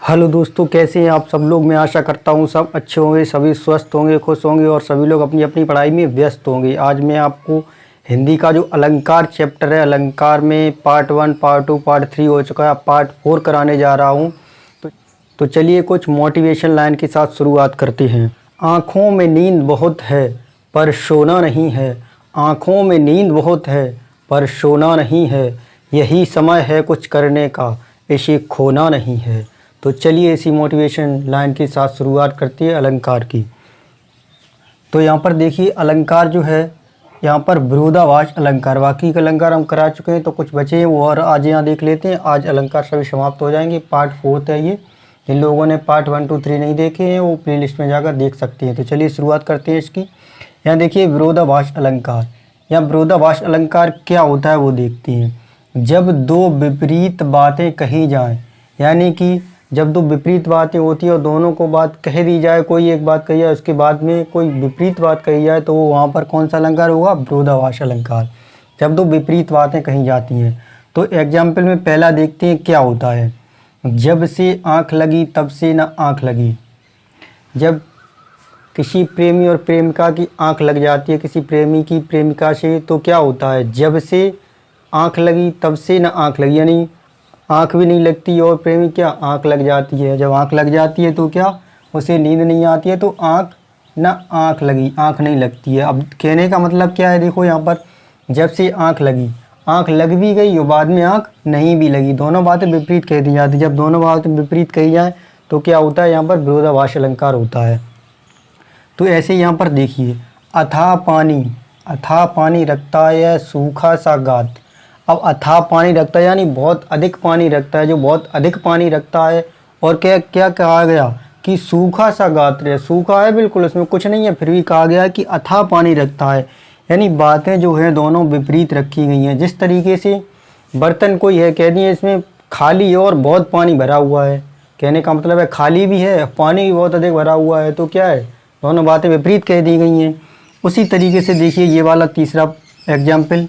Hello दोस्तों, कैसे हैं आप सब लोग। मैं आशा करता हूँ सब अच्छे होंगे, सभी स्वस्थ होंगे, खुश होंगे और सभी लोग अपनी अपनी पढ़ाई में व्यस्त होंगे। आज मैं आपको हिंदी का जो अलंकार चैप्टर है, अलंकार में पार्ट 1, पार्ट 2, पार्ट 3 हो चुका है, पार्ट 4 कराने जा रहा हूँ। तो चलिए कुछ मोटिवेशन लाइन के साथ शुरुआत करते हैं। आँखों में नींद बहुत है पर सोना नहीं है। आँखों में नींद बहुत है पर सोना नहीं है। यही समय है कुछ करने का, इसे खोना नहीं है। तो चलिए इसी मोटिवेशन लाइन के साथ शुरुआत करती है अलंकार की। तो यहाँ पर देखिए अलंकार जो है, यहाँ पर विरोधाभास अलंकार, बाकी का अलंकार हम करा चुके हैं, तो कुछ बचे हैं वो और आज यहाँ देख लेते हैं। आज अलंकार सभी समाप्त हो जाएंगे। पार्ट 4 है ये। जिन लोगों ने पार्ट 1, 2, 3 नहीं देखे हैं वो प्लेलिस्ट में जाकर देख सकते हैं। तो चलिए शुरुआत करते हैं इसकी। यहाँ देखिए विरोधाभास अलंकार। यहाँ विरोधाभास अलंकार क्या होता है वो देखते हैं। जब दो विपरीत बातें कही जाएँ, यानी कि जब दो विपरीत बातें होती है और दोनों को बात कह दी जाए, कोई एक बात कही जाए उसके बाद में कोई विपरीत बात कही जाए, तो वो वहाँ पर कौन सा अलंकार होगा? विरोधाभास अलंकार। जब दो विपरीत बातें कही जाती हैं। तो एग्जाम्पल में पहला देखते हैं क्या होता है। जब से आँख लगी तब से न आँख लगी। जब किसी प्रेमी और प्रेमिका की आँख लग जाती है किसी प्रेमी की प्रेमिका से, तो क्या होता है? जब से आँख लगी तब से न आँख लगी, यानी आँख भी नहीं लगती और प्रेमी क्या आँख लग जाती है। जब आँख लग जाती है तो क्या उसे नींद नहीं आती है, तो आँख ना आँख लगी, आँख नहीं लगती है। अब कहने का मतलब क्या है, देखो यहाँ पर जब से आँख लगी, आँख लग भी गई और बाद में आँख नहीं भी लगी, दोनों बातें विपरीत कह दी जाती। जब दोनों बातें विपरीत कही जाए तो क्या होता है? यहाँ पर विरोधाभास अलंकार होता है। तो ऐसे यहाँ पर देखिए, अथाह पानी रखता है सूखा सा गात। अब अथाह पानी रखता है यानी बहुत अधिक पानी रखता है, जो बहुत अधिक पानी रखता है। और क्या क्या कहा गया कि सूखा सा गात्र है, सूखा है बिल्कुल, उसमें कुछ नहीं है, फिर भी कहा गया कि अथाह पानी रखता है। यानी बातें जो है दोनों विपरीत रखी गई हैं। जिस तरीके से बर्तन कोई है, कह दिए इसमें खाली है और बहुत पानी भरा हुआ है, कहने का मतलब है खाली भी है, पानी भी बहुत अधिक भरा हुआ है, तो क्या है? दोनों बातें विपरीत कह दी गई हैं। उसी तरीके से देखिए ये वाला तीसरा एग्जाम्पल,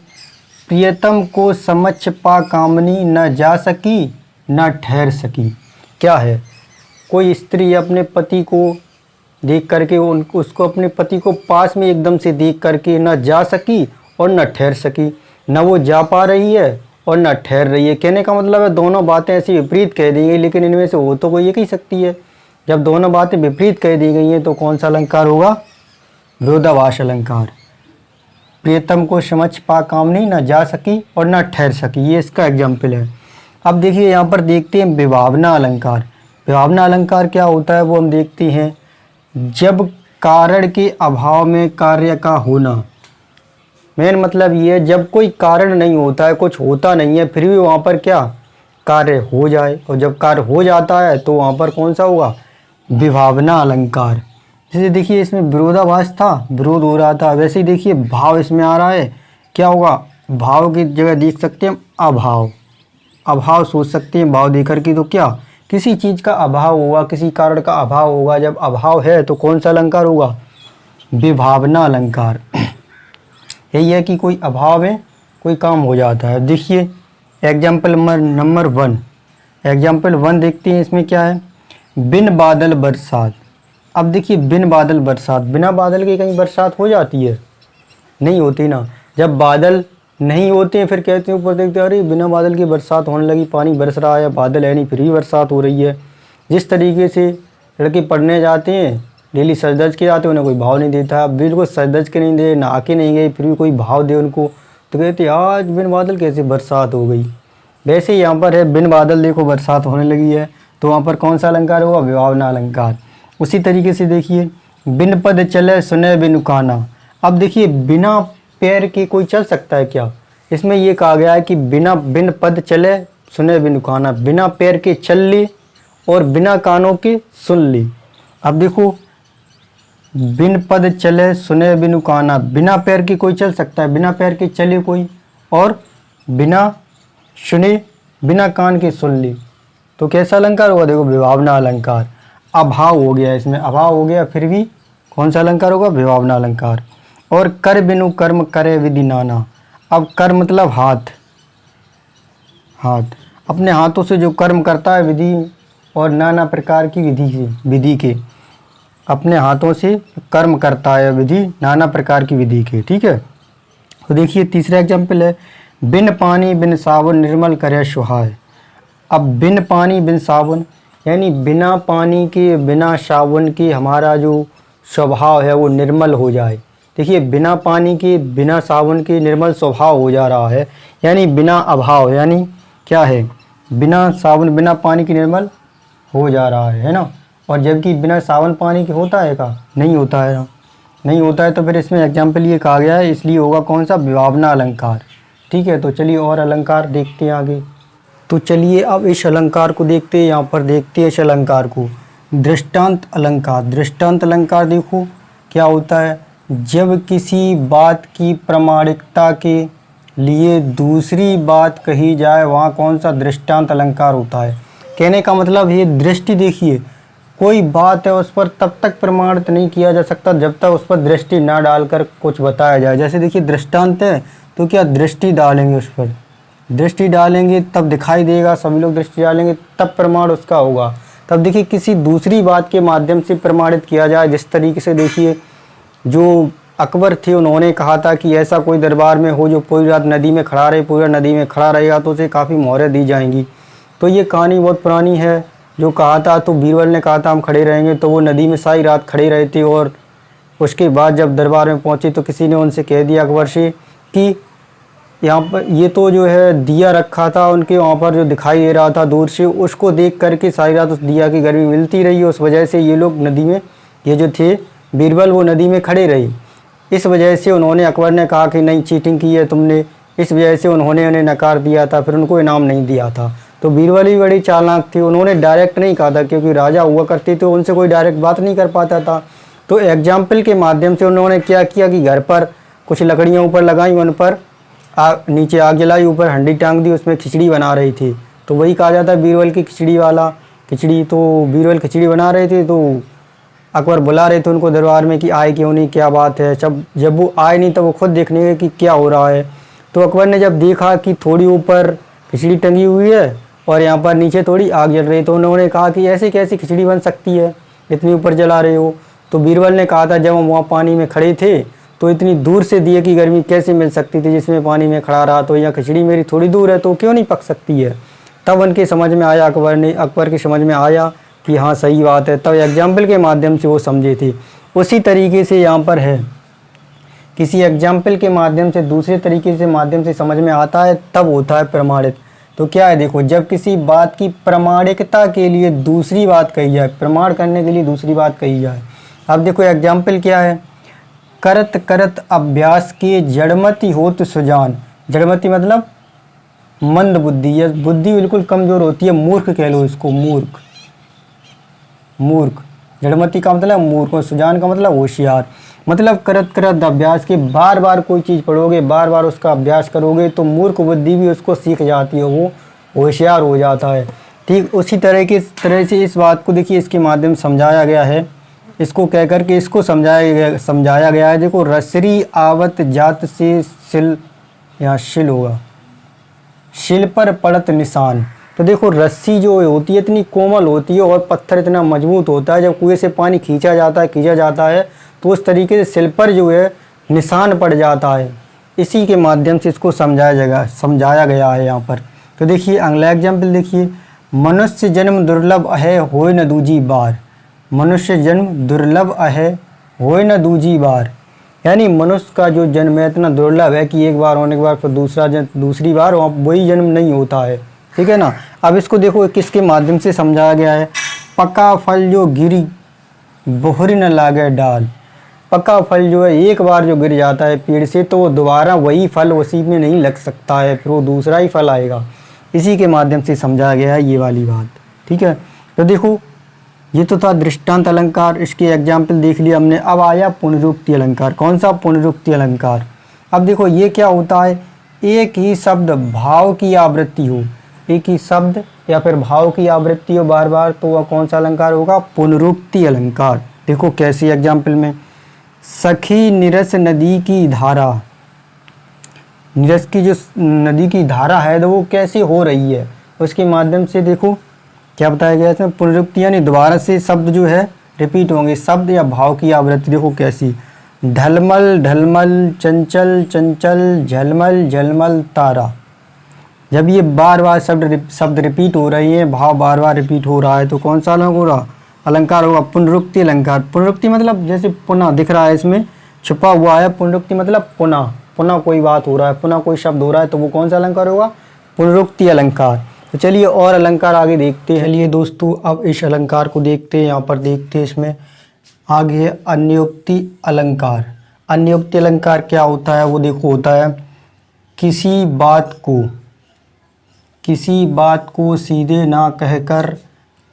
प्रियतम को समक्ष पा कामनी न जा सकी न ठहर सकी। क्या है? कोई स्त्री अपने पति को देख करके उसको अपने पति को पास में एकदम से देख करके न जा सकी और न ठहर सकी। न वो जा पा रही है और न ठहर रही है। कहने का मतलब है दोनों बातें ऐसी विपरीत कह दी गई, लेकिन इनमें से हो तो कोई एक ही सकती है। जब दोनों बातें विपरीत कह दी गई हैं तो कौन सा अलंकार होगा? विरोधाभास अलंकार। प्रियतम को समक्ष पा कामनी न जा सकी और न ठहर सकी, ये इसका एग्जाम्पल है। अब देखिए यहाँ पर देखते हैं विभावना अलंकार। विभावना अलंकार क्या होता है वो हम देखते हैं। जब कारण के अभाव में कार्य का होना। मेन मतलब ये है जब कोई कारण नहीं होता है, कुछ होता नहीं है, फिर भी वहाँ पर क्या कार्य हो जाए, और जब कार्य हो जाता है तो वहाँ पर कौन सा होगा? विभावना अलंकार। जैसे देखिए इसमें विरोधाभास था, विरोध हो रहा था, वैसे ही देखिए भाव इसमें आ रहा है, क्या होगा? भाव की जगह देख सकते हैं अभाव। अभाव सोच सकते हैं भाव देकर के, तो क्या किसी चीज़ का अभाव होगा, किसी कारण का अभाव होगा। जब अभाव है तो कौन सा अलंकार होगा? विभावना अलंकार। यही है कि कोई अभाव है, कोई काम हो जाता है। देखिए एग्जाम्पल नंबर 1, एग्जाम्पल 1 देखते हैं। इसमें क्या है? बिन बादल बरसात। अब देखिए बिन बादल बरसात, बिना बादल के कहीं बरसात हो जाती है? नहीं होती ना। जब बादल नहीं होते हैं फिर कहते हैं ऊपर देखते हैं अरे बिना बादल की बरसात होने लगी, पानी बरस रहा है, बादल है नहीं फिर भी बरसात हो रही है। जिस तरीके से लड़के पढ़ने जाते हैं, डेली सज धज के जाते हैं, उन्हें कोई भाव नहीं देता। अब बिल्कुल सज धज के नहीं दे, नहा के नहीं गए, फिर भी कोई भाव दे उनको, तो कहते आज बिन बादल कैसे बरसात हो गई। वैसे ही यहाँ पर है बिन बादल देखो बरसात होने लगी है, तो वहाँ पर कौन सा अलंकार होगा? विभावना अलंकार। उसी तरीके से देखिए बिन पद चले सुने बिनु काना। अब देखिए बिना पैर के कोई चल सकता है क्या? इसमें ये कहा गया है कि बिन पद चले सुने बिनु काना, बिना पैर के चल ले और बिना कानों के सुन ले। अब देखो बिन पद चले सुने बिनु काना, बिना पैर के कोई चल सकता है, बिना पैर के चले कोई, और बिना सुने बिना कान के सुन ले, तो कैसा अलंकार होगा? देखो विभावना अलंकार। अभाव हो गया, इसमें अभाव हो गया, फिर भी कौन सा अलंकार होगा? विभावना अलंकार। और कर बिनु कर्म करे विधि नाना। अब कर मतलब हाथ, हाथ अपने हाथों से जो कर्म करता है विधि और नाना प्रकार की विधि के अपने हाथों से कर्म करता है, विधि नाना प्रकार की विधि के। ठीक है, तो देखिए तीसरा एग्जाम्पल है, बिन पानी बिन साबुन निर्मल करे सुहाय। अब बिन पानी बिन साबुन यानी बिना पानी के बिना साबुन के हमारा जो स्वभाव है वो निर्मल हो जाए। देखिए बिना पानी के बिना साबुन के निर्मल स्वभाव हो जा रहा है, यानी बिना अभाव, यानी क्या है, बिना साबुन बिना पानी के निर्मल हो जा रहा है ना। और जबकि बिना साबुन पानी के होता है का, नहीं होता है ना, नहीं होता है। तो फिर इसमें एग्जाम्पल ये कहा गया है, इसलिए होगा कौन सा, विभावना अलंकार। ठीक है, तो चलिए और अलंकार देखते हैं आगे। तो चलिए अब इस अलंकार को देखते हैं, यहाँ पर देखते हैं इस अलंकार को, दृष्टांत अलंकार। दृष्टांत अलंकार देखो क्या होता है, जब किसी बात की प्रामाणिकता के लिए दूसरी बात कही जाए वहाँ कौन सा दृष्टांत अलंकार होता है। कहने का मतलब ये दृष्टि, देखिए कोई बात है उस पर तब तक प्रमाणित नहीं किया जा सकता जब तक उस पर दृष्टि ना डालकर कुछ बताया जाए। जैसे देखिए दृष्टांत है तो क्या दृष्टि डालेंगे, उस पर दृष्टि डालेंगे तब दिखाई देगा, सभी लोग दृष्टि डालेंगे तब प्रमाण उसका होगा। तब देखिए किसी दूसरी बात के माध्यम से प्रमाणित किया जाए। जिस तरीके से देखिए जो अकबर थे उन्होंने कहा था कि ऐसा कोई दरबार में हो जो पूरी रात नदी में खड़ा रहे, पूरा नदी में खड़ा रहेगा तो उसे काफ़ी मोहरें दी जाएंगी। तो ये कहानी बहुत पुरानी है जो कहा था। तो बीरबल ने कहा था हम खड़े रहेंगे, तो वो नदी में सारी रात खड़े रहे थे। और उसके बाद जब दरबार में पहुंचे तो किसी ने उनसे कह दिया अकबर से कि यहाँ पर ये तो जो है दिया रखा था उनके वहाँ पर जो दिखाई दे रहा था दूर से, उसको देख करके सारी रात उस दिया की गर्मी मिलती रही। उस वजह से ये लोग नदी में, ये जो थे बीरबल, वो नदी में खड़े रहे। इस वजह से उन्होंने, अकबर ने कहा कि नहीं चीटिंग की है तुमने, इस वजह से उन्होंने उन्हें नकार दिया था, फिर उनको इनाम नहीं दिया था। तो बीरबल भी बड़ी चालाक थी, उन्होंने डायरेक्ट नहीं कहा था क्योंकि राजा हुआ करते थे उनसे कोई डायरेक्ट बात नहीं कर पाता था। तो एग्जाम्पल के माध्यम से उन्होंने क्या किया कि घर पर कुछ लकड़ियाँ ऊपर लगाई, उन पर नीचे आग जलाई, ऊपर हंडी टांग दी, उसमें खिचड़ी बना रही थी। तो वही कहा जाता है बीरबल की खिचड़ी वाला, खिचड़ी। तो बीरबल खिचड़ी बना रहे थे तो अकबर बुला रहे थे उनको दरबार में कि आए क्यों नहीं, क्या बात है। जब वो आए नहीं तो वो खुद देखने गए कि क्या हो रहा है। तो अकबर ने जब देखा कि थोड़ी ऊपर खिचड़ी टंगी हुई है और यहाँ पर नीचे थोड़ी आग जल रही, तो उन्होंने कहा कि ऐसे कैसी खिचड़ी बन सकती है, इतनी ऊपर जला रहे हो। तो बीरबल ने कहा था जब हम वहाँ पानी में खड़े थे तो इतनी दूर से दिए की गर्मी कैसे मिल सकती थी जिसमें पानी में खड़ा रहा, तो यह खिचड़ी मेरी थोड़ी दूर है तो क्यों नहीं पक सकती है। तब उनके समझ में आया, अकबर की समझ में आया कि हाँ सही बात है। तब एग्जाम्पल के माध्यम से वो समझे थे। उसी तरीके से यहाँ पर है, किसी एग्जाम्पल के माध्यम से दूसरे तरीके से माध्यम से समझ में आता है तब होता है प्रमाणित। तो क्या है, देखो जब किसी बात की प्रामाणिकता के लिए दूसरी बात कही जाए, प्रमाण करने के लिए दूसरी बात कही जाए। अब देखो एग्जाम्पल क्या है, करत करत अभ्यास के जड़मति होत सुजान। जड़मति मतलब मंद बुद्धि, या बुद्धि बिल्कुल कमज़ोर होती है, मूर्ख कह लो इसको, मूर्ख। मूर्ख, जड़मति का मतलब मूर्ख और सुजान का मतलब होशियार। मतलब करत करत अभ्यास के, बार बार कोई चीज़ पढ़ोगे, बार बार उसका अभ्यास करोगे तो मूर्ख बुद्धि भी उसको सीख जाती है, वो होशियार हो जाता है। ठीक उसी तरह से इस बात को देखिए इसके माध्यम से समझाया गया है। इसको कह कर के इसको समझाया गया है। देखो रसरी आवत जात से सिल, यहाँ शिल होगा, शिल पर पड़त निशान। तो देखो रस्सी जो होती है इतनी कोमल होती है और पत्थर इतना मजबूत होता है, जब कुएं से पानी खींचा जाता है तो उस तरीके से सिल पर जो है निशान पड़ जाता है। इसी के माध्यम से इसको समझाया गया है यहाँ पर। तो देखिए अगला एग्जाम्पल देखिए, मनुष्य जन्म दुर्लभ है होय न दूजी बार। मनुष्य जन्म दुर्लभ है होय न दूजी बार, यानी मनुष्य का जो जन्म है इतना दुर्लभ है कि एक बार होने के बाद फिर दूसरी बार वही जन्म नहीं होता है। ठीक है ना। अब इसको देखो किसके माध्यम से समझाया गया है, पका फल जो गिरी बोहरी न लागे डाल। पका फल जो है एक बार जो गिर जाता है पेड़ से तो वो दोबारा वही फल उसी में नहीं लग सकता है, फिर वो दूसरा ही फल आएगा। इसी के माध्यम से समझाया गया है ये वाली बात। ठीक है, तो देखो ये तो था दृष्टांत अलंकार, इसके एग्जाम्पल देख लिया हमने। अब आया पुनरुक्ति अलंकार। कौन सा, पुनरुक्ति अलंकार। अब देखो ये क्या होता है, एक ही शब्द भाव की आवृत्ति हो, एक ही शब्द या फिर भाव की आवृत्ति हो बार बार, तो वह कौन सा अलंकार होगा, पुनरुक्ति अलंकार। देखो कैसी एग्जाम्पल में, सखी निरस नदी की धारा। निरस की जो नदी की धारा है तो वो कैसे हो रही है, उसके माध्यम से देखो क्या बताया गया है इसमें? पुनरुक्ति यानी दोबारा से शब्द जो है रिपीट होंगे। शब्द या भाव की आवृत्ति देखो कैसी, ढलमल ढलमल, चंचल चंचल, झलमल झलमल तारा। जब ये बार बार शब्द रिपीट हो रही हैं, भाव बार बार रिपीट हो रहा है, तो कौन सा अलंकार होगा? अलंकार होगा पुनरुक्ति अलंकार। पुनरुक्ति मतलब जैसे पुनः दिख रहा है इसमें छुपा हुआ है, पुनरुक्ति मतलब पुनः, पुनः कोई बात हो रहा है, पुनः कोई शब्द हो रहा है, तो वो कौन सा अलंकार होगा? पुनरुक्ति अलंकार। तो चलिए और अलंकार आगे देखते हैं। चलिए दोस्तों अब इस अलंकार को देखते हैं, यहाँ पर देखते हैं इसमें आगे है अन्योक्ति अलंकार। अन्योक्ति अलंकार क्या होता है? वो देखो होता है किसी बात को सीधे ना कहकर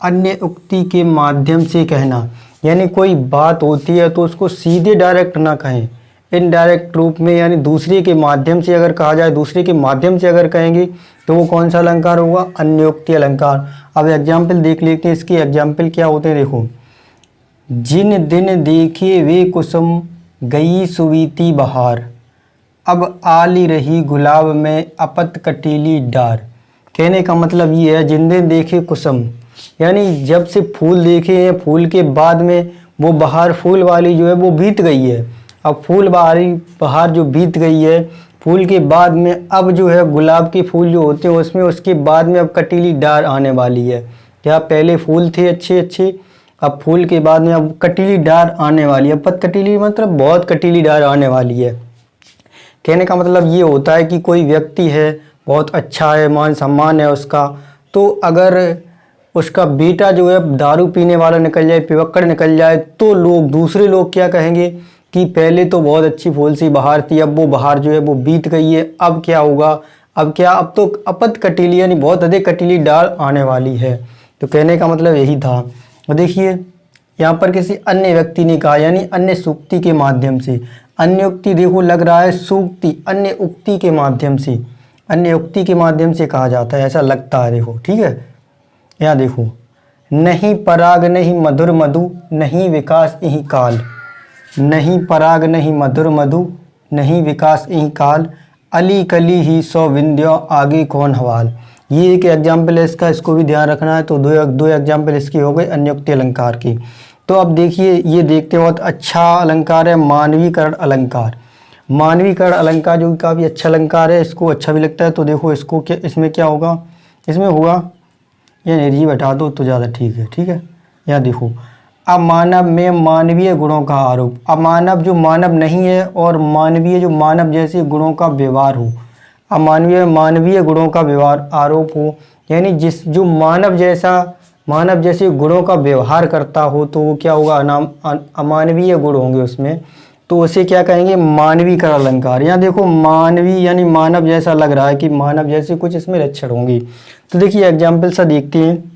अन्य उक्ति के माध्यम से कहना। यानी कोई बात होती है तो उसको सीधे डायरेक्ट ना कहें, इनडायरेक्ट रूप में, यानी दूसरे के माध्यम से अगर कहा जाए, दूसरे के माध्यम से अगर कहेंगे तो वो कौन सा अलंकार होगा? अन्योक्ति अलंकार। अब एग्जाम्पल देख लेते हैं इसके। एग्जाम्पल क्या होते हैं देखो, जिन दिन देखे वे कुसुम, गई सुवीती बहार, अब आली रही गुलाब में अपत कटीली डार। कहने का मतलब ये है जिन दिन देखे कुसुम, यानी जब से फूल देखे हैं, फूल के बाद में वो बहार फूल वाली जो है वो बीत गई है। अब फूल बहार जो बीत गई है, फूल के बाद में अब जो है गुलाब के फूल जो होते हैं उसमें, उसके बाद में अब कटीली डार आने वाली है। क्या पहले फूल थे अच्छे अच्छे, अब फूल के बाद में अब कटीली डार आने वाली है। पत कटीली मतलब बहुत कटीली डार आने वाली है। कहने का मतलब ये होता है कि कोई व्यक्ति है, बहुत अच्छा है, मान सम्मान है उसका, तो अगर उसका बेटा जो है दारू पीने वाला निकल जाए, पिवक्कड़ निकल जाए, तो दूसरे लोग क्या कहेंगे कि पहले तो बहुत अच्छी फूल सी बहार थी, अब वो बहार जो है वो बीत गई है, अब क्या होगा? अब तो अपत कटीली यानी बहुत अधिक कटीली डाल आने वाली है। तो कहने का मतलब यही था। और देखिए यहाँ पर किसी अन्य व्यक्ति ने कहा, यानी अन्य सूक्ति के माध्यम से। अन्य उक्ति देखो लग रहा है सूक्ति, अन्य उक्ति के माध्यम से, अन्य उक्ति के माध्यम से कहा जाता है, ऐसा लगता है। देखो ठीक है, यहाँ देखो, नहीं पराग नहीं मधुर मधु, नहीं विकास यही काल। नहीं पराग नहीं मधुर मधु, नहीं विकास यही काल, अली कली ही सौ विंध्यो आगे कौन हवाल। ये एक एग्जाम्पल है इसका, इसको भी ध्यान रखना है। तो दो एग्जाम्पल इसके हो गए अन्योक्ति अलंकार की। तो अब देखिए ये देखते बहुत अच्छा अलंकार है मानवीकरण अलंकार। मानवीकरण अलंकार जो काफ़ी अच्छा अलंकार है, इसको अच्छा भी लगता है। तो देखो इसको क्या, इसमें क्या होगा? इसमें होगा ये निर्जीव हटा दो तो ज़्यादा ठीक है। ठीक है, यहाँ देखो, अमानव में मानवीय गुणों का आरोप। अमानव जो मानव नहीं है और मानवीय जो मानव जैसे गुणों का व्यवहार हो, अमानवीय मानवीय गुणों का व्यवहार आरोप हो, यानी जो मानव जैसे गुणों का व्यवहार करता हो, तो वो क्या होगा? अमानवीय गुण होंगे उसमें, तो उसे क्या कहेंगे? मानवीकरण अलंकार। यहाँ देखो मानवी यानी मानव जैसा लग रहा है कि मानव जैसे कुछ इसमें लक्षण होंगे। तो देखिए एग्जाम्पल सा देखते हैं।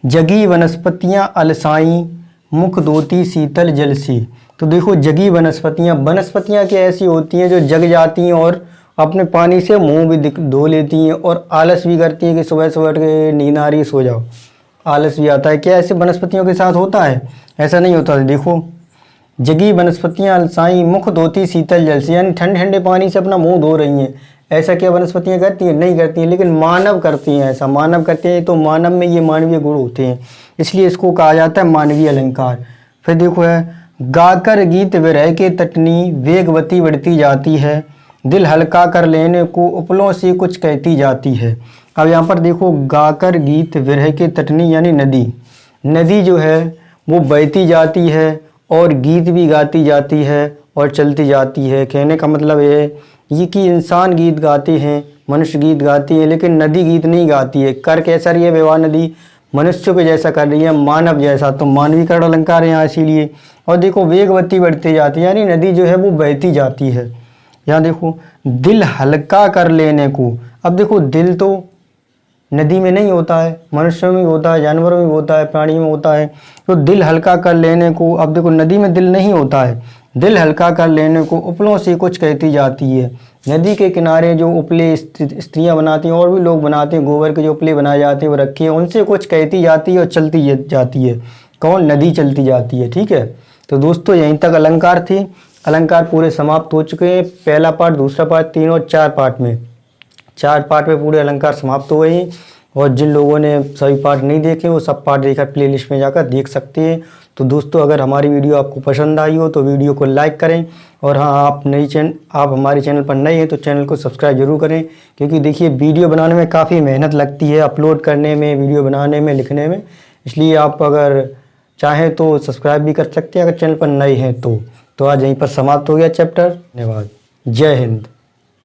जगी वनस्पतियाँ अलसाई, मुख धोती शीतल जल से। तो देखो जगी वनस्पतियाँ क्या ऐसी होती हैं जो जग जाती हैं और अपने पानी से मुंह भी धो लेती हैं और आलस भी करती हैं कि सुबह सुबह उठ के नींद आ रही है सो जाओ, आलस भी आता है। क्या ऐसे वनस्पतियों के साथ होता है? ऐसा नहीं होता। देखो जगी वनस्पतियाँ अलसाई, मुख धोती शीतल जल से, यानी ठंडे ठंडे पानी से अपना मुंह धो रही हैं। ऐसा क्या वनस्पतियाँ करती हैं? नहीं करती हैं, लेकिन मानव करती हैं। ऐसा मानव करते हैं, तो मानव में ये मानवीय गुण होते हैं, इसलिए इसको कहा जाता है मानवीय अलंकार। फिर देखो है, गाकर गीत विरह के तटनी, वेगवती बढ़ती जाती है, दिल हल्का कर लेने को उपलों से कुछ कहती जाती है। अब यहाँ पर देखो, गाकर गीत विरह के तटनी यानी नदी जो है वो बहती जाती है और गीत भी गाती जाती है और चलती जाती है। कहने का मतलब ये कि इंसान गीत गाते हैं, मनुष्य गीत गाती है, लेकिन नदी गीत नहीं गाती है। कर कैसा रही है व्यवहार? नदी मनुष्य को जैसा कर रही है, मानव जैसा। तो मानवीकरण अलंकार है यहाँ इसीलिए। और देखो वेगवती बढ़ती जाती है, यानी नदी जो है वो बहती जाती है। यहाँ देखो, दिल हल्का कर लेने को। अब देखो दिल तो नदी में नहीं होता है, मनुष्यों में होता है, जानवरों में होता है, प्राणी में होता है। तो दिल हल्का कर लेने को, अब देखो नदी में दिल नहीं होता है, दिल हल्का कर लेने को उपलों से कुछ कहती जाती है। नदी के किनारे जो उपले स्त्रियां बनाती हैं और भी लोग बनाते हैं, गोबर के जो उपले बनाए जाते हैं वो रखे हैं, उनसे कुछ कहती जाती है और चलती जाती है। कौन? नदी चलती जाती है। ठीक है, तो दोस्तों यहीं तक अलंकार थे। अलंकार पूरे समाप्त हो चुके हैं। पहला पार्ट, दूसरा पार्ट, तीन और चार पार्ट में पूरे अलंकार समाप्त हो गए हैं। और जिन लोगों ने सभी पार्ट नहीं देखे वो सब पार्ट देखकर प्लेलिस्ट में जाकर देख सकते हैं। तो दोस्तों अगर हमारी वीडियो आपको पसंद आई हो तो वीडियो को लाइक करें, और हाँ आप हमारे चैनल पर नए हैं तो चैनल को सब्सक्राइब जरूर करें, क्योंकि देखिए वीडियो बनाने में काफ़ी मेहनत लगती है, अपलोड करने में, वीडियो बनाने में, लिखने में। इसलिए आप अगर चाहें तो सब्सक्राइब भी कर सकते हैं अगर चैनल पर नए हैं तो। आज यहीं पर समाप्त हो गया चैप्टर। धन्यवाद। जय हिंद।